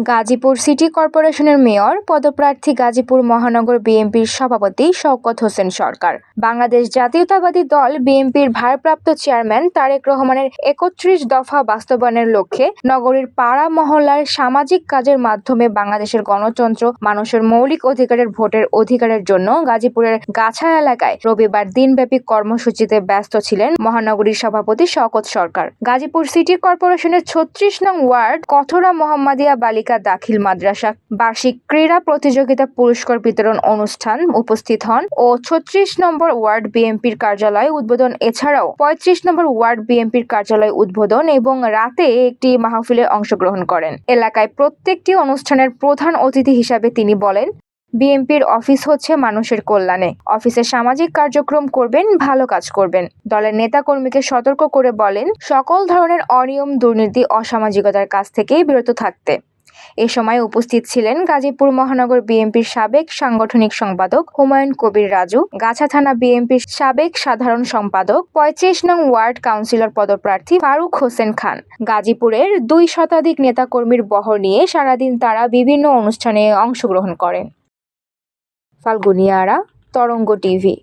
Gazipur city কর্পোরেশনের mayor পদপ্রার্থী গাজীপুর মহানগর বিএনপির সভাপতি শওকত হোসেন সরকার। বাংলাদেশ জাতীয়তাবাদী দল বিএনপির ভারপ্রাপ্ত চেয়ারম্যান তারেক রহমানের ৩১ দফা বাস্তবায়নের লক্ষ্যে নগরীর পাড়া মহল্লার সামাজিক কাজের মাধ্যমে বাংলাদেশের গণতন্ত্র, মানুষের মৌলিক অধিকারের ভোটের অধিকারের জন্য গাজীপুরের গাছা এলাকায় রবিবার দিনব্যাপী কর্মসূচিতে ব্যস্ত ছিলেন মহানগরীর সভাপতি শওকত সরকার। গাজীপুর সিটি কর্পোরেশনের ৩৬ নং ওয়ার্ড কথরা মোহাম্মদিয়া বালিকা দাখিল মাদ্রাসা বার্ষিক ক্রীড়া প্রতিযোগিতা পুরস্কার বিতরণ অনুষ্ঠান উপস্থিত হন ও ৩৬ নম্বর ওয়ার্ড বিএনপির কার্যালয় উদ্বোধন, এছাড়াও ৩৫ নম্বর ওয়ার্ড বিএনপির কার্যালয় উদ্বোধন এবং রাতে একটি মাহফিলে অংশগ্রহণ করেন। এলাকায় প্রত্যেকটি অনুষ্ঠানের প্রধান অতিথি হিসাবে তিনি বলেন, বিএনপির অফিস হচ্ছে মানুষের কল্যাণে। অফিসে সামাজিক কার্যক্রম করবেন, ভালো কাজ করবেন। দলের নেতাকর্মীকে সতর্ক করে বলেন, সকল ধরনের অনিয়ম, দুর্নীতি, অসামাজিকতার কাছ থেকেই বিরত থাকতে। এ সময় উপস্থিত ছিলেন গাজীপুর মহানগর বিএনপির সাবেক সাংগঠনিক সম্পাদক হুমায়ুন কবির রাজু, গাছা থানা বিএনপির সাবেক সাধারণ সম্পাদক, ৩৫ নং ওয়ার্ড কাউন্সিলর পদপ্রার্থী ফারুক হোসেন খান। গাজীপুরের ২ শতাধিক নেতাকর্মীর বহর নিয়ে সারাদিন তারা বিভিন্ন অনুষ্ঠানে অংশগ্রহণ করেন। ফাল্গুনিয়া আরা, তরঙ্গ টিভি।